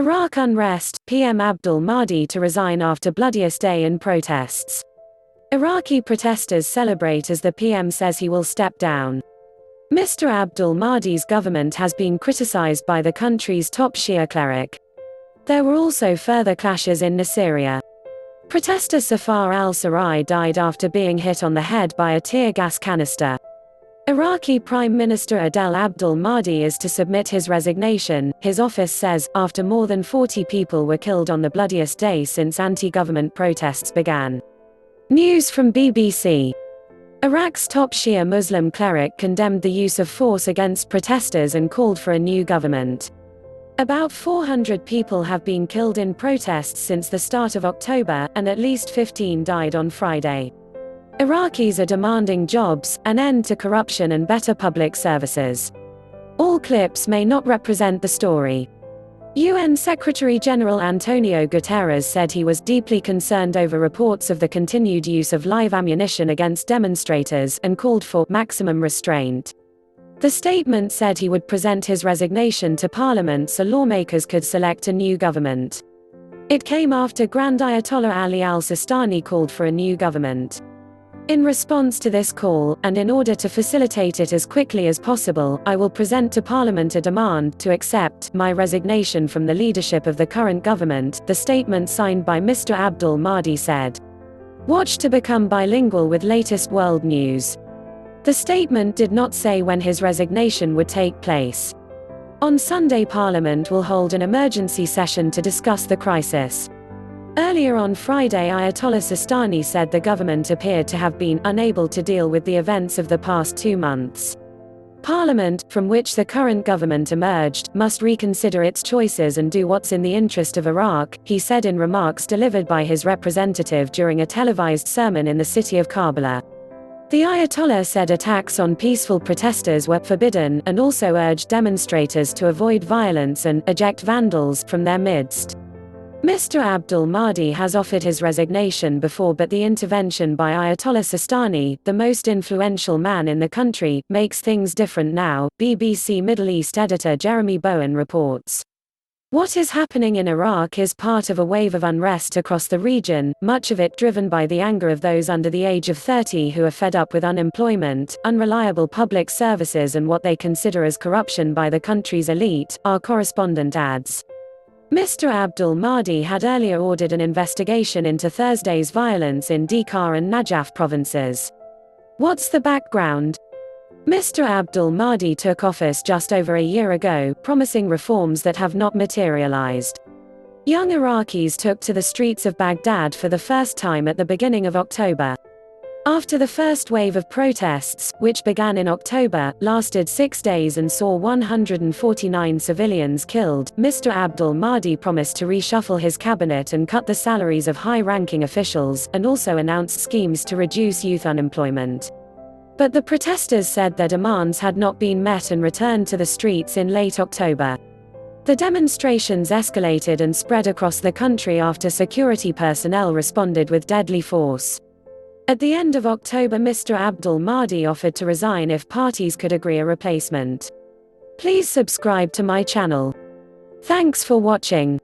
Iraq unrest, PM Abdul Mahdi to resign after bloodiest day in protests. Iraqi protesters celebrate as the PM says he will step down. Mr. Abdul Mahdi's government has been criticized by the country's top Shia cleric. There were also further clashes in Nasiriya. Protester Safaa al Saray died after being hit on the head by a tear gas canister. Iraqi Prime Minister Adel Abdul Mahdi is to submit his resignation, his office says, after more than 40 people were killed on the bloodiest day since anti-government protests began. News from BBC. Iraq's top Shia Muslim cleric condemned the use of force against protesters and called for a new government. About 400 people have been killed in protests since the start of October, and at least 15 died on Friday. Iraqis are demanding jobs, an end to corruption and better public services. All clips may not represent the story. UN Secretary-General Antonio Guterres said he was deeply concerned over reports of the continued use of live ammunition against demonstrators and called for maximum restraint. The statement said he would present his resignation to Parliament so lawmakers could select a new government. It came after Grand Ayatollah Ali al-Sistani called for a new government. In response to this call, and in order to facilitate it as quickly as possible, I will present to Parliament a demand to accept my resignation from the leadership of the current government, the statement signed by Mr. Abdul Mahdi said. Watch to become bilingual with latest world news. The statement did not say when his resignation would take place. On Sunday, Parliament will hold an emergency session to discuss the crisis. Earlier on Friday, Ayatollah Sistani said the government appeared to have been unable to deal with the events of the past 2 months. Parliament, from which the current government emerged, must reconsider its choices and do what's in the interest of Iraq, he said in remarks delivered by his representative during a televised sermon in the city of Karbala. The Ayatollah said attacks on peaceful protesters were forbidden and also urged demonstrators to avoid violence and eject vandals from their midst. Mr. Abdul Mahdi has offered his resignation before, but the intervention by Ayatollah Sistani, the most influential man in the country, makes things different now, BBC Middle East editor Jeremy Bowen reports. What is happening in Iraq is part of a wave of unrest across the region, much of it driven by the anger of those under the age of 30 who are fed up with unemployment, unreliable public services and what they consider as corruption by the country's elite, our correspondent adds. Mr. Abdul Mahdi had earlier ordered an investigation into Thursday's violence in Dhikar and Najaf provinces. What's the background? Mr. Abdul Mahdi took office just over a year ago, promising reforms that have not materialized. Young Iraqis took to the streets of Baghdad for the first time at the beginning of October. After the first wave of protests, which began in October, lasted 6 days and saw 149 civilians killed, Mr. Abdul Mahdi promised to reshuffle his cabinet and cut the salaries of high-ranking officials, and also announced schemes to reduce youth unemployment. But the protesters said their demands had not been met and returned to the streets in late October. The demonstrations escalated and spread across the country after security personnel responded with deadly force. At the end of October, Mr. Abdul Mahdi offered to resign if parties could agree a replacement. Please subscribe to my channel. Thanks for watching.